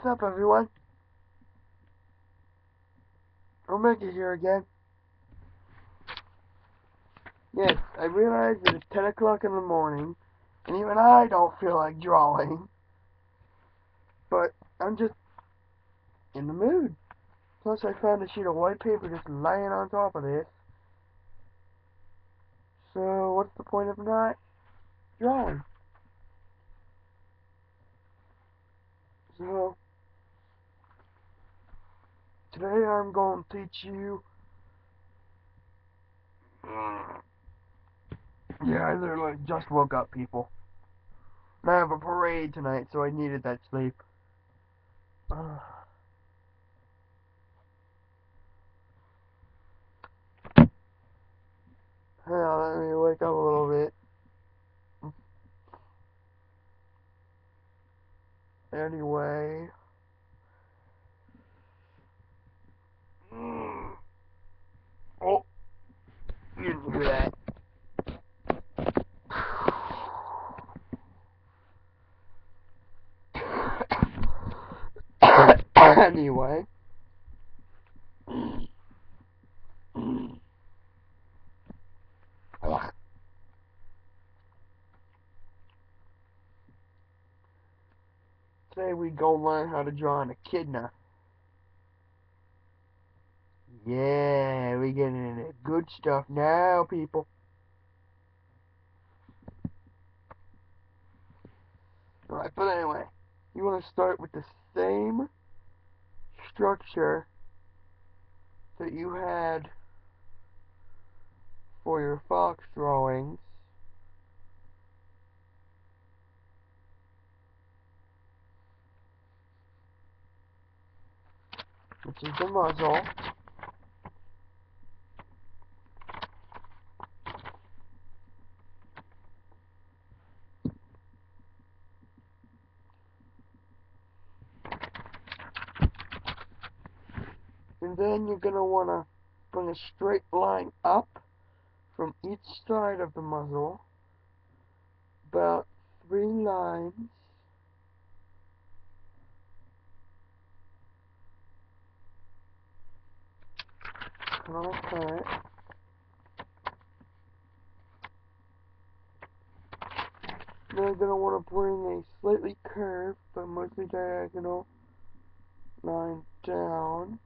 What's up, everyone? Omega here again. Yes, I realize that it's 10 o'clock in the morning, and even I don't feel like drawing. But I'm just in the mood. Plus, I found a sheet of white paper just laying on top of this. So, what's the point of not drawing? So, today I'm going to teach you. Yeah, I literally just woke up, people. And I have a parade tonight, so I needed that sleep. Let me wake up a little bit. Anyway. Oh, you didn't hear that. Anyway. Today we go learn how to draw an echidna. Yeah, we getting into good stuff now, people. Alright, but anyway, you want to start with the same structure that you had for your fox drawings. Which is the muzzle. And then you're going to want to bring a straight line up from each side of the muzzle. About 3 lines. Like that. Then you're going to want to bring a slightly curved, but mostly diagonal line down.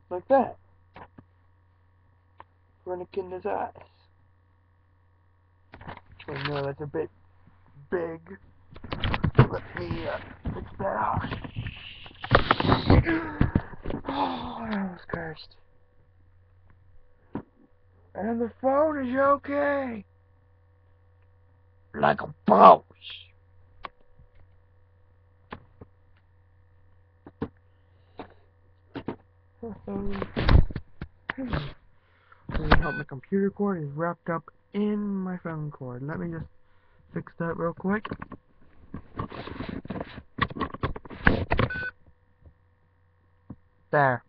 Like that. For an echidna's eyes. Oh no, that's a bit big. Let me fix that out. Oh, I almost cursed. And the phone is okay. Like a boss. My computer cord is wrapped up in my phone cord. Let me just fix that real quick. There.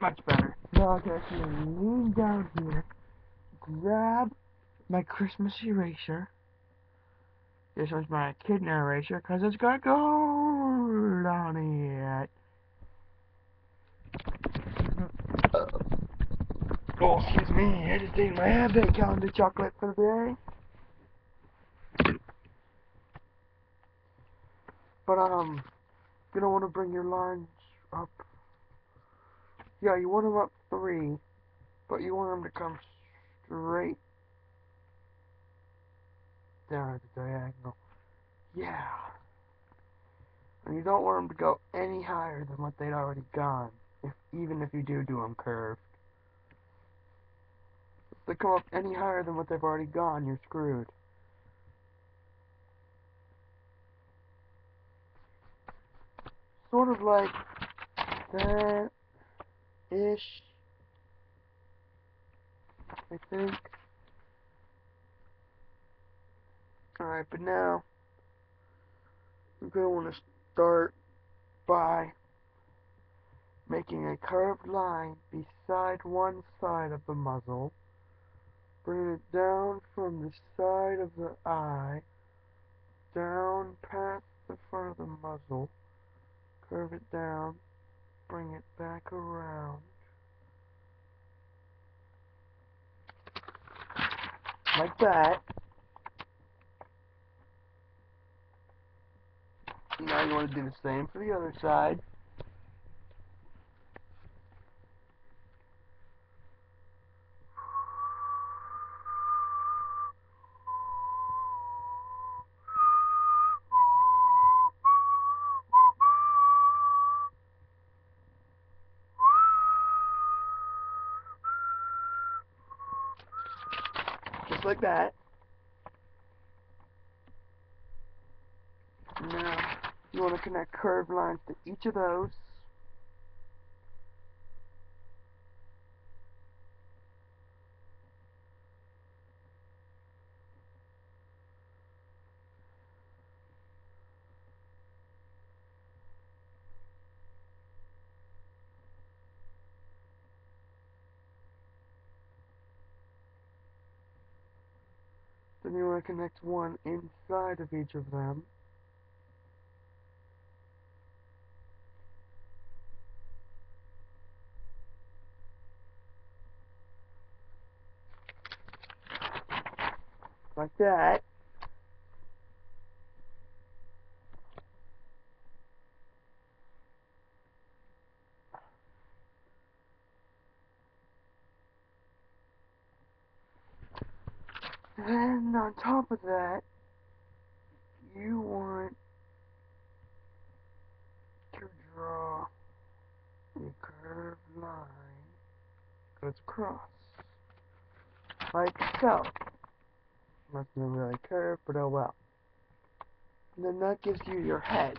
Much better. Now I can actually lean down here, grab my Christmas eraser. This one's my echidna eraser because it's got gold on it. Oh, excuse me, I just ate my advent calendar chocolate for the day. But, you don't want to bring your lines up. Yeah, you want them up 3, but you want them to come straight down at the diagonal. Yeah. And you don't want them to go any higher than what they'd already gone, even if you do them curved. If they come up any higher than what they've already gone, you're screwed. Sort of like that-ish, I think. Alright, but now, we're going to want to start by making a curved line beside one side of the muzzle. Bring it down from the side of the eye, down past the front of the muzzle, curve it down, bring it back around. Like that. Now you want to do the same for the other side. Just like that. Now, you want to connect curved lines to each of those. Then you want to connect one inside of each of them. Like that. And on top of that, you want to draw a curved line goes across. Like so. That's not really curved, but oh well. And then that gives you your head.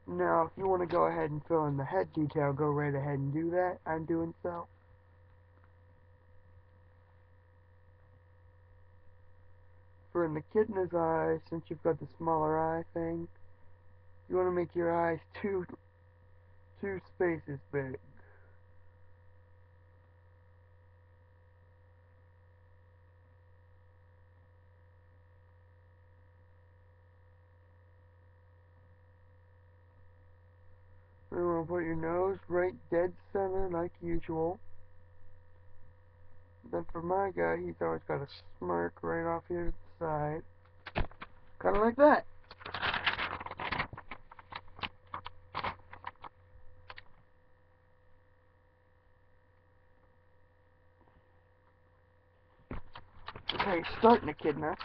Now, if you want to go ahead and fill in the head detail, go right ahead and do that. I'm doing so. For an echidna's eyes, since you've got the smaller eye thing, you want to make your eyes two spaces big. You want to put your nose right dead center like usual. Then for my guy, he's always got a smirk right off here to the side. Kind of like that. Okay, start an echidna.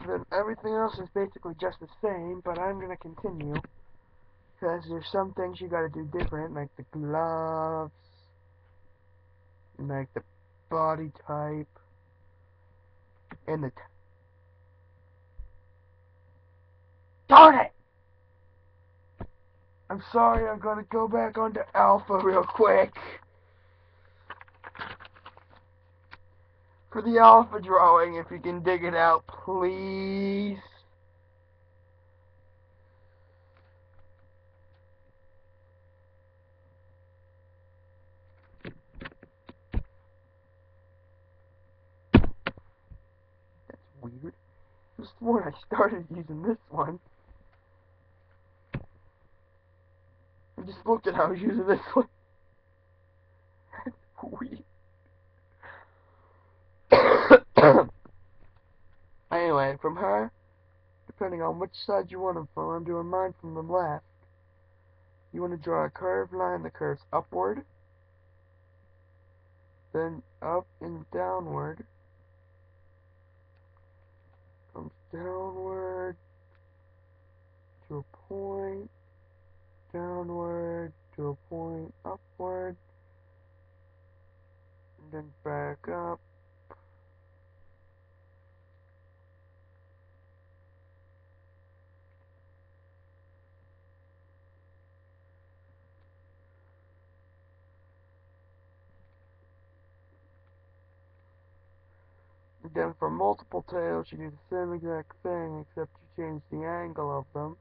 Then everything else is basically just the same, but I'm going to continue. Because there's some things you gotta do different, like the gloves, and like the body type, and the darn it! I'm sorry, I'm gonna go back onto alpha real quick. For the alpha drawing, if you can dig it out, please. That's weird. Just when I started using this one, I just looked at how I was using this one. That's weird. Anyway, from her, depending on which side you want them from, I'm doing mine from the left. You want to draw a curved line that curves upward, then up and downward, comes downward to a point, downward to a point, upward, and then back up. And then for multiple tails, you do the same exact thing, except you change the angle of them.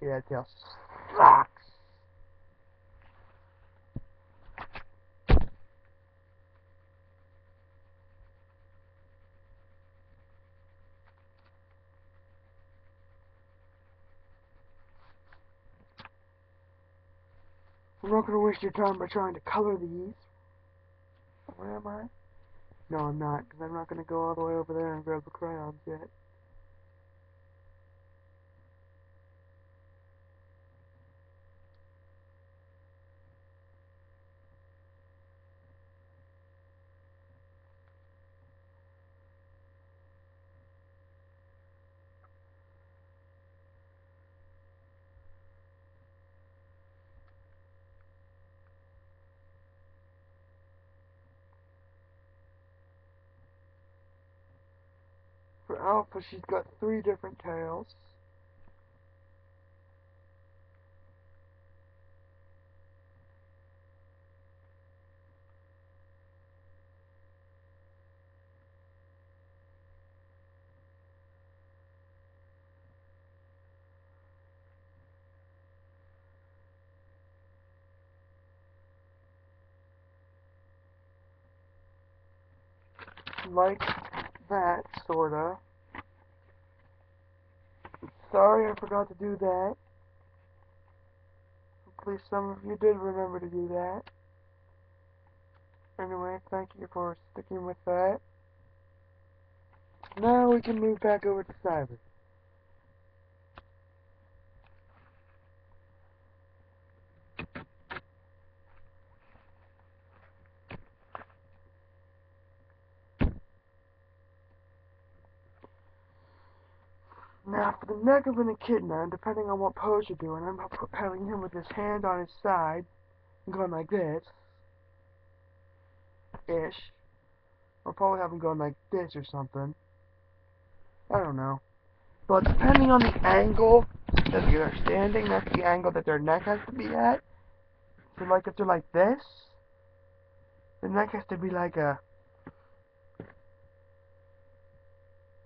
Yeah, tail sucks. I'm not going to waste your time by trying to color these. Where am I? No, I'm not, because I'm not going to go all the way over there and grab the crayons yet. For Alpha, she's got 3 different tails. Like that, sorta. Sorry I forgot to do that. Hopefully some of you did remember to do that. Anyway, thank you for sticking with that. Now we can move back over to Cyber. Now for the neck of an echidna, depending on what pose you're doing, I'm having him with his hand on his side, and going like this, ish. I'll probably have him going like this or something. I don't know. But depending on the angle that you're standing, that's the angle that their neck has to be at. So like if they're like this, the neck has to be like a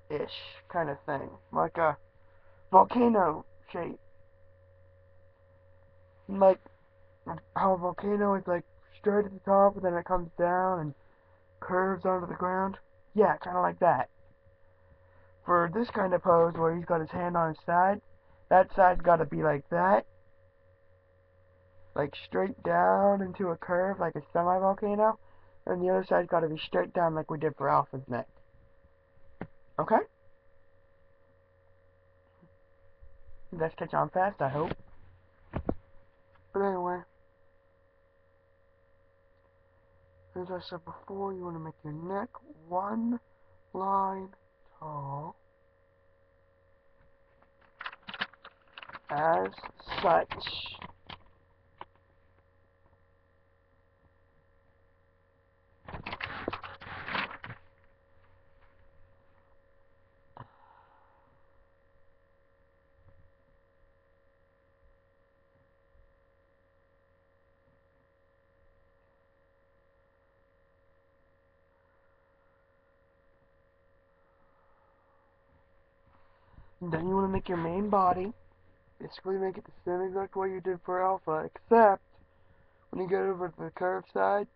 ish kind of thing. Like a volcano shape. Like how a volcano is like straight at the top and then it comes down and curves onto the ground. Yeah, kind of like that. For this kind of pose where he's got his hand on his side, that side's got to be like that. Like straight down into a curve like a semi-volcano. And the other side's got to be straight down like we did for Alpha's neck. Okay? Let's catch on fast, I hope. But anyway, as I said before, you want to make your neck one line tall. As such. And then you want to make your main body. Basically make it the same exact way you did for Alpha, except when you get over to the curved side,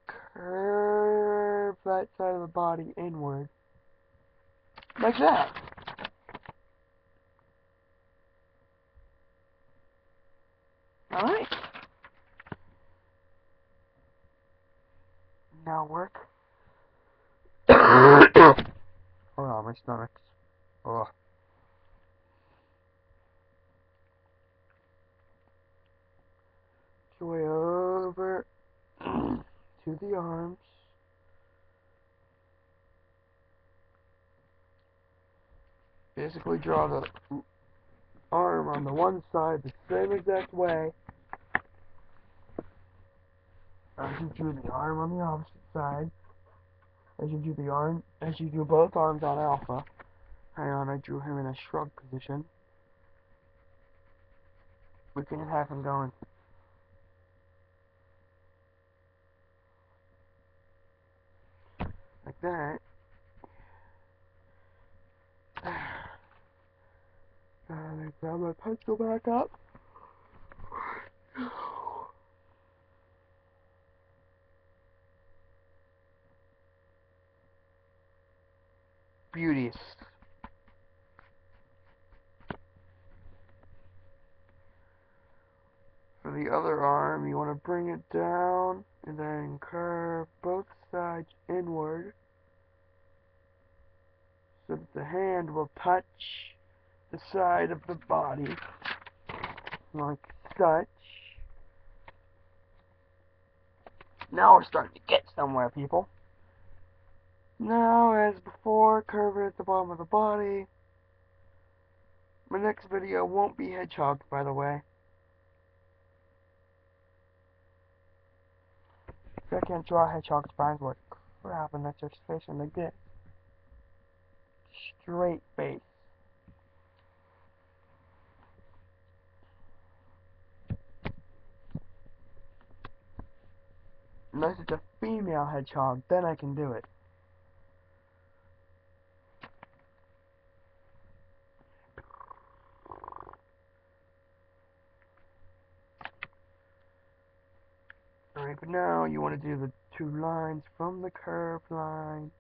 curve that side of the body inward. Like that. Alright. Now work. Hold on, my stomach. Oh. Your way over to the arms. Basically draw the arm on the one side the same exact way as you drew the arm on the opposite side. As you do both arms on Alpha. Hang on, I drew him in a shrug position. We can have him going. Like that. Like Now my pencil back up. Beauties. For the other arm, you want to bring it down and then curve both sides inward so that the hand will touch the side of the body like such. Now we're starting to get somewhere, people. Now, as before, curve it at the bottom of the body. My next video won't be hedgehogs, by the way. I can't draw hedgehogs backwards. Crap, and that's just facing like this. Straight face. Unless it's a female hedgehog, then I can do it. Alright, but now you want to do the two lines from the curved line.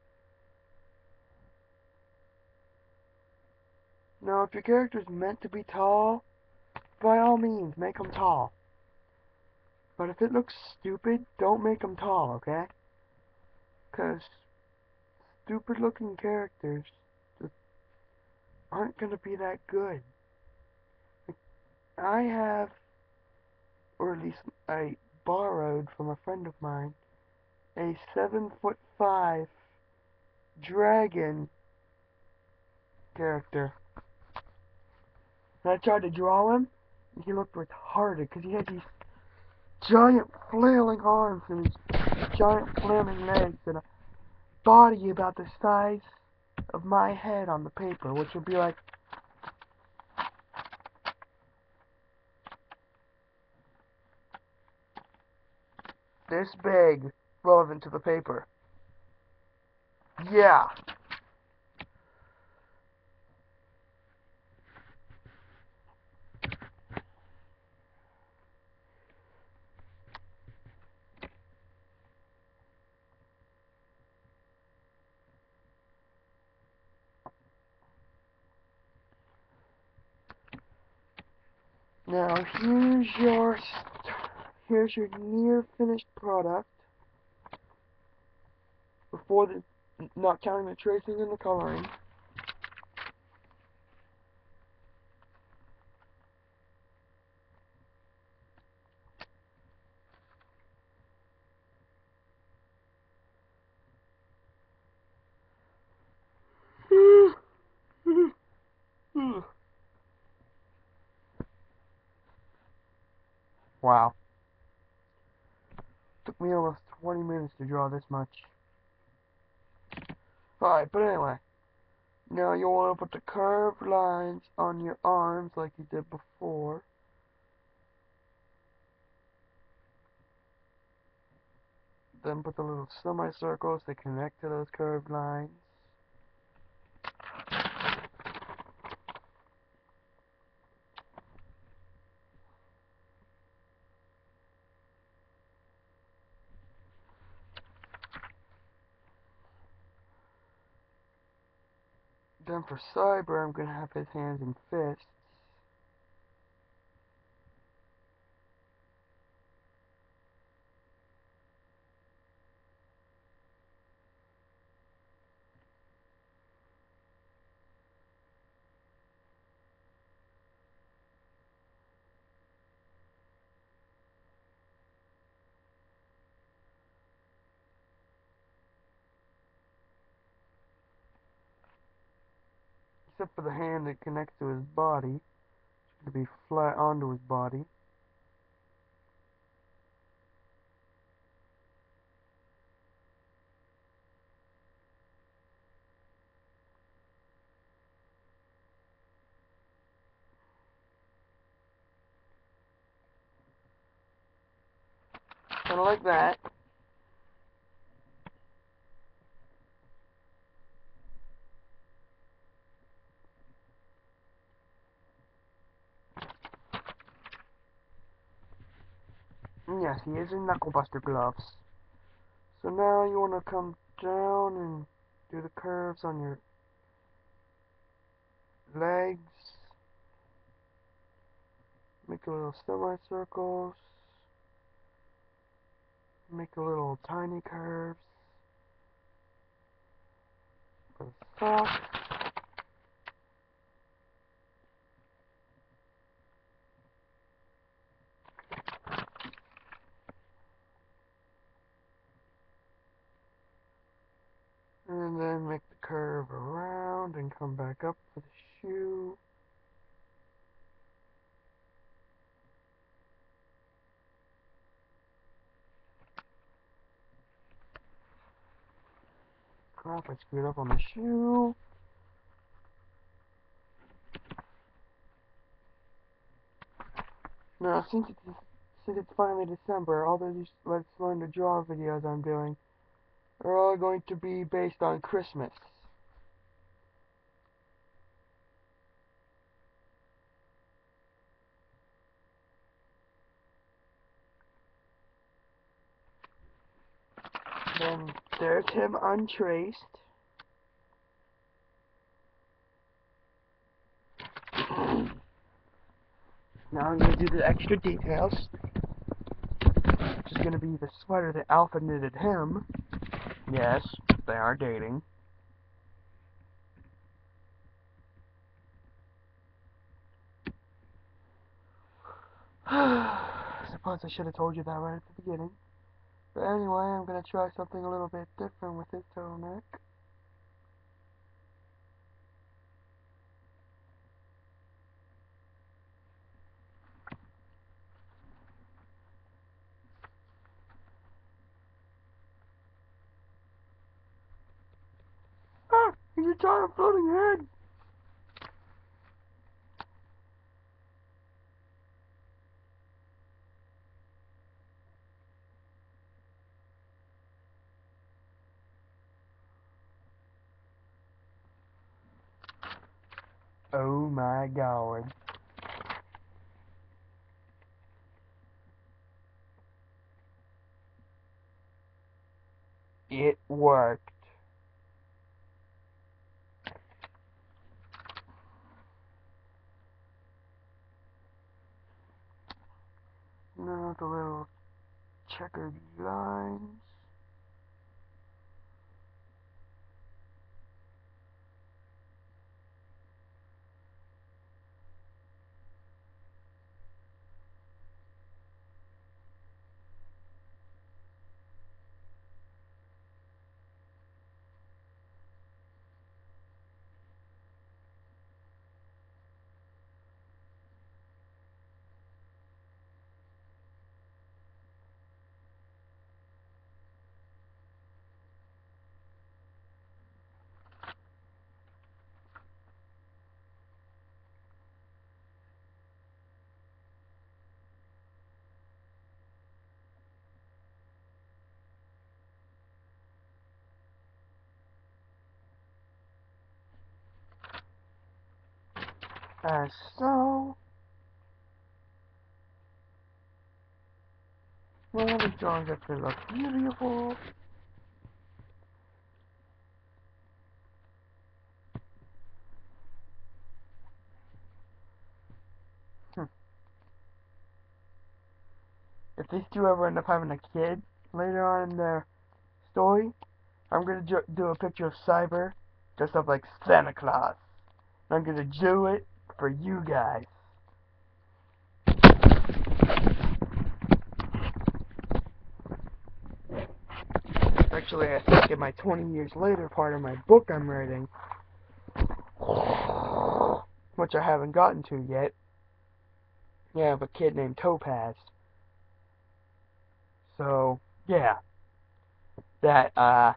Now, if your character's meant to be tall, by all means, make them tall. But if it looks stupid, don't make them tall, okay? Because stupid looking characters just aren't going to be that good. I have, or at least I borrowed from a friend of mine, a 7'5" dragon character. And I tried to draw him, and he looked retarded because he had these giant flailing arms and these giant flailing legs and a body about the size of my head on the paper, which would be like this big, relevant to the paper. Yeah. Now here's your near finished product. Before the, not counting the tracing and the coloring. Wow. Took me almost 20 minutes to draw this much. Alright, but anyway. Now you want to put the curved lines on your arms like you did before. Then put the little semicircles that connect to those curved lines. Then for Cyber, I'm going to have his hands and fists. Except for the hand that connects to his body. It's going to be flat onto his body. Kind of like that. Yes, he is in Knuckle Buster gloves. So now you want to come down and do the curves on your legs. Make a little semicircles. Make a little tiny curves for the socks. And then make the curve around and come back up for the shoe. Crap, I screwed up on the shoe. Now, since it's finally December, all these Let's Learn to Draw videos I'm doing are all going to be based on Christmas. Then there's him untraced. Now I'm going to do the extra details, which is going to be the sweater that Alpha knitted him. Yes, they are dating. I suppose I should have told you that right at the beginning. But anyway, I'm going to try something a little bit different with this turtleneck. Ah! He's a giant floating head! Oh my god. It worked. Now the little checkered lines. As so. Well, the drawings have to look beautiful. If these two ever end up having a kid later on in their story, I'm gonna do a picture of Cyber dressed up like Santa Claus. And I'm gonna do it for you guys. Actually, I think in my 20 years later part of my book I'm writing, which I haven't gotten to yet, I have a kid named Topaz. So, yeah. That, yeah.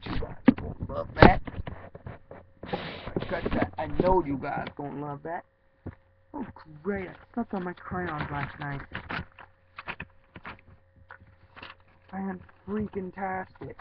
You guys are gonna love that. I know you guys gonna love that. Oh, great. I slept on my crayons last night. fan-freaking-tastic.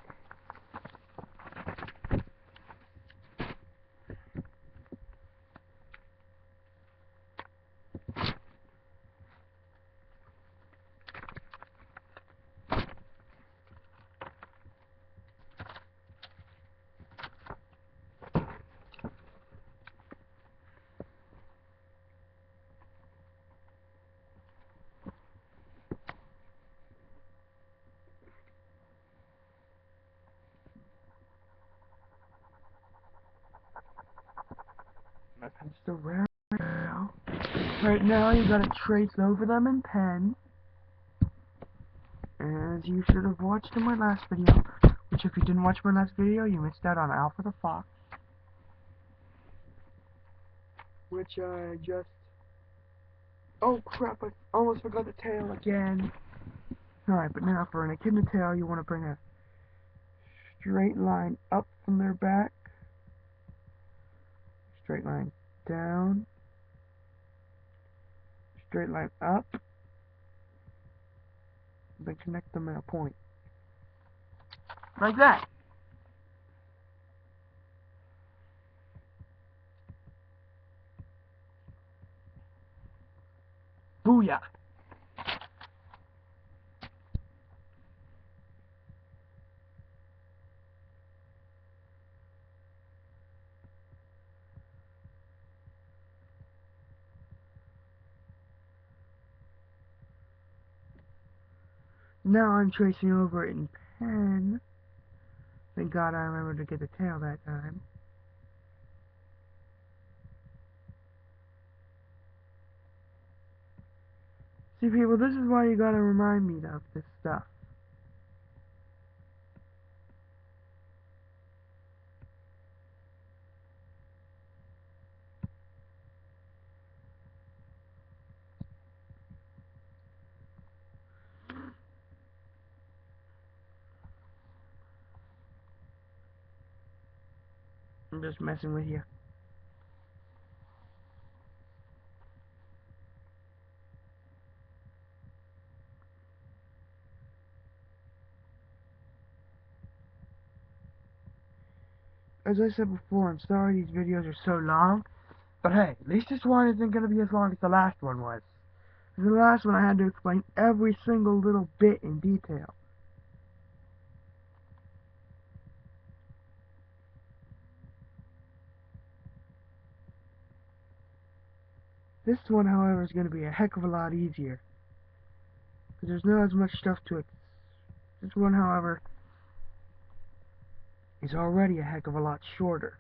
My pen's still rare now. Right now, you gotta trace over them in pen. As you should have watched in my last video. Which, if you didn't watch my last video, you missed out on Alpha the Fox. Which I just... Oh crap, I almost forgot the tail again. Alright, but now for an echidna tail, you want to bring a straight line up from their back. Straight line down. Straight line up. Then connect them at a point. Like that. Booyah! Now I'm tracing over it in pen. Thank God I remembered to get the tail that time. See people, this is why you gotta remind me of this stuff. I'm just messing with you. As I said before, I'm sorry these videos are so long, but hey, at least this one isn't gonna be as long as the last one was. The last one I had to explain every single little bit in detail. This one, however, is going to be a heck of a lot easier. Because there's not as much stuff to it. This one, however, is already a heck of a lot shorter.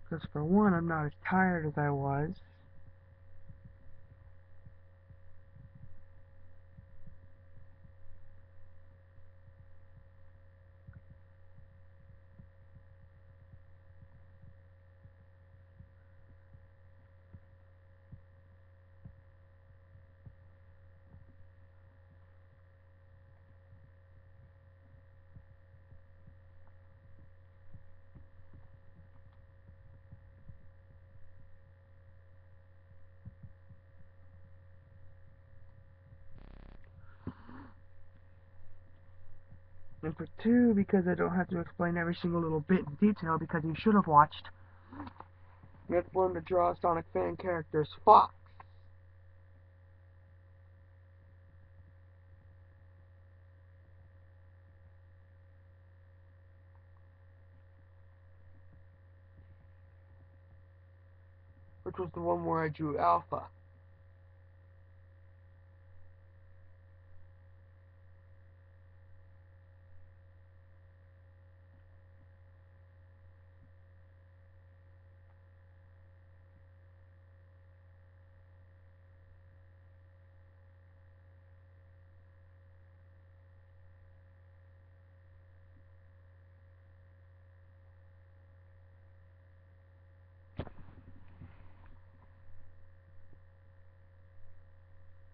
Because for one, I'm not as tired as I was. And for two, because I don't have to explain every single little bit in detail, because you should have watched. You have to learn to draw Sonic fan characters Fox. Which was the one where I drew Alpha.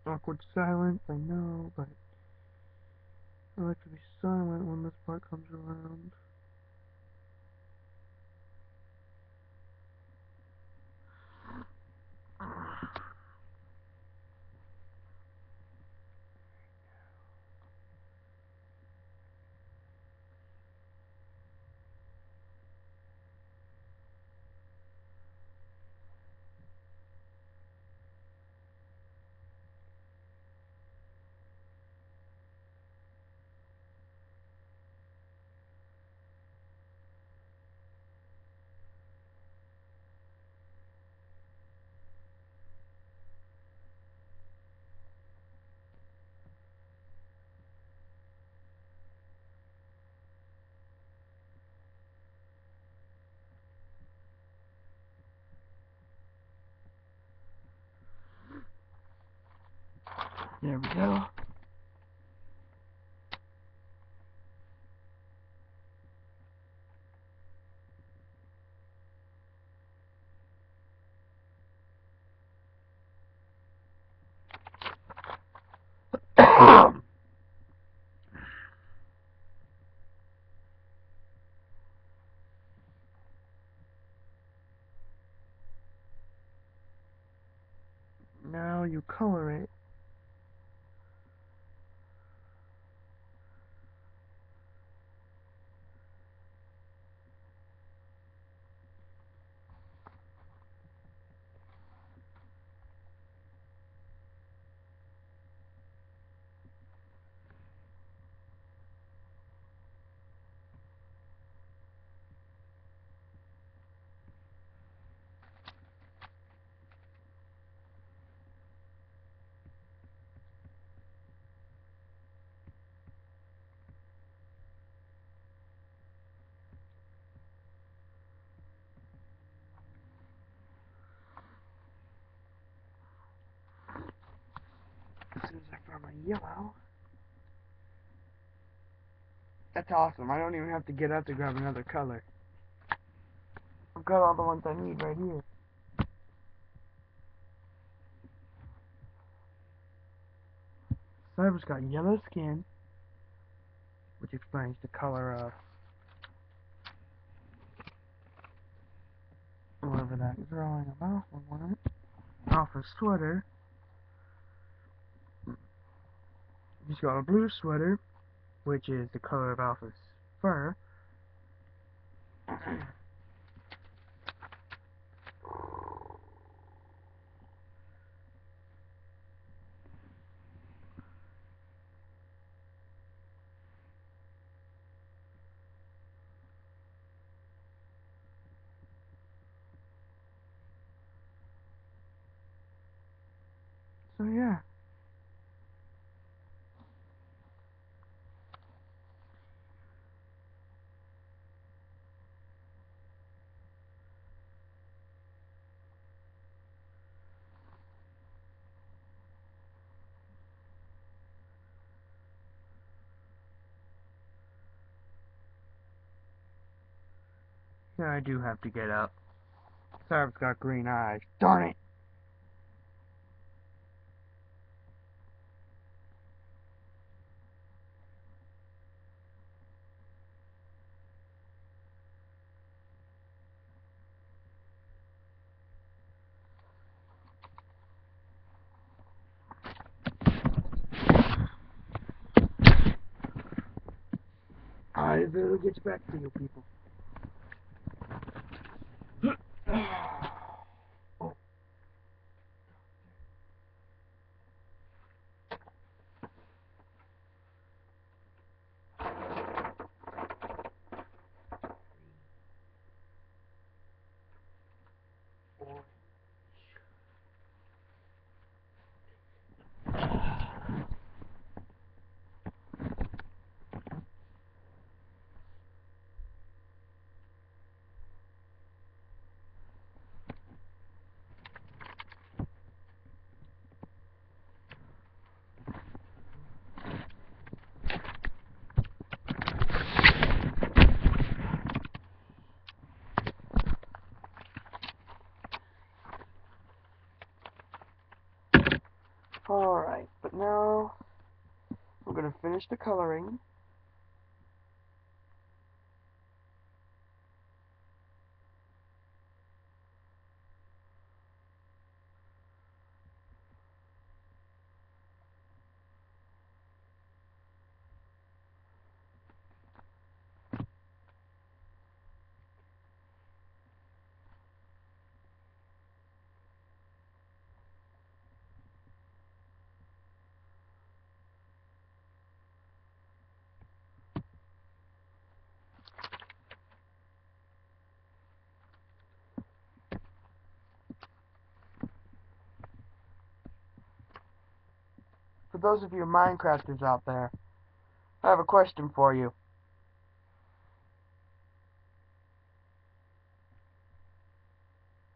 Awkward silence, I know, but I like to be silent when this part comes around. There we go. Now you color it. As soon as I find my yellow. That's awesome. I don't even have to get up to grab another color. I've got all the ones I need right here. So I've just got yellow skin, which explains the color of whatever that is drawing about. Alpha's sweater. He's got a blue sweater, which is the color of Alpha's fur. So yeah. Yeah, I do have to get up. Sarah's got green eyes. Darn it! I better get back to you people. Oh. Alright, but now I'm going to finish the coloring. For those of you Minecrafters out there, I have a question for you.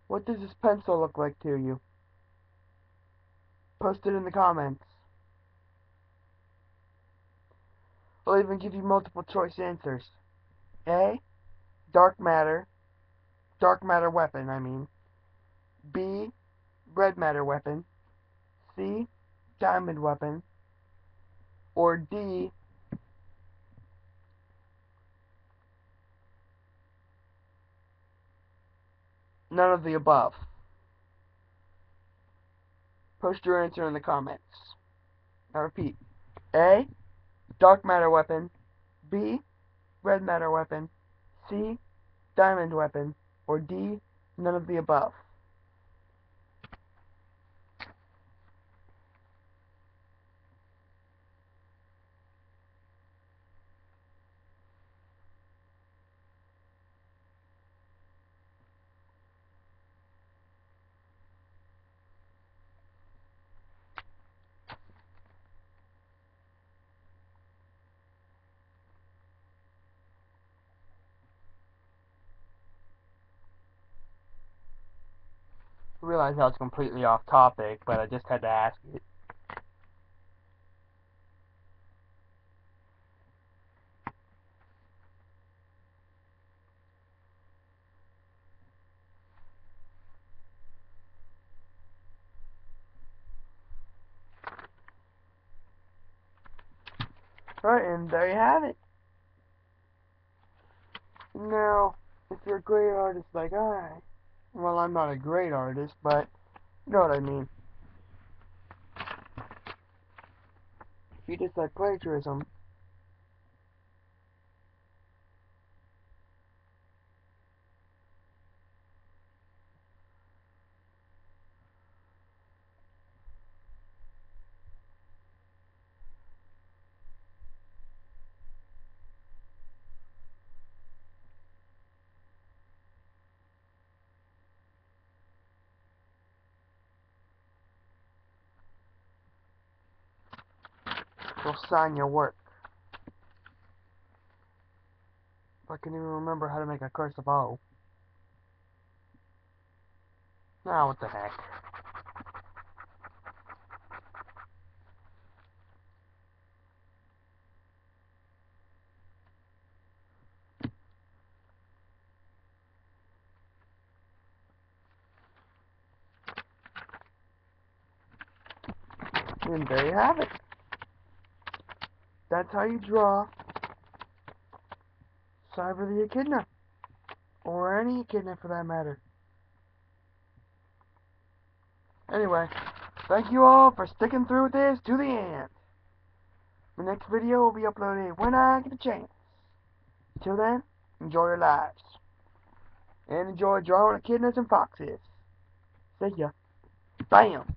What does this pencil look like to you? Post it in the comments. I'll even give you multiple choice answers. A. Dark matter weapon, I mean. B. Red matter weapon. C. Diamond weapon. Or D. None of the above. Post your answer in the comments. I repeat. A. Dark matter weapon. B. Red matter weapon. C. Diamond weapon. Or D. None of the above. I realize that was completely off topic, but I just had to ask it. Alright, and there you have it. Now, if you're a great artist like I, well, I'm not a great artist, but you know what I mean. If you dislike plagiarism, you'll sign your work. If I can even remember how to make a cursive O. Now, what the heck. And there you have it. That's how you draw Cyber the Echidna. Or any echidna for that matter. Anyway, thank you all for sticking through with this to the end. The next video will be uploaded when I get a chance. Till then, enjoy your lives. And enjoy drawing echidnas and foxes. See ya. Bam!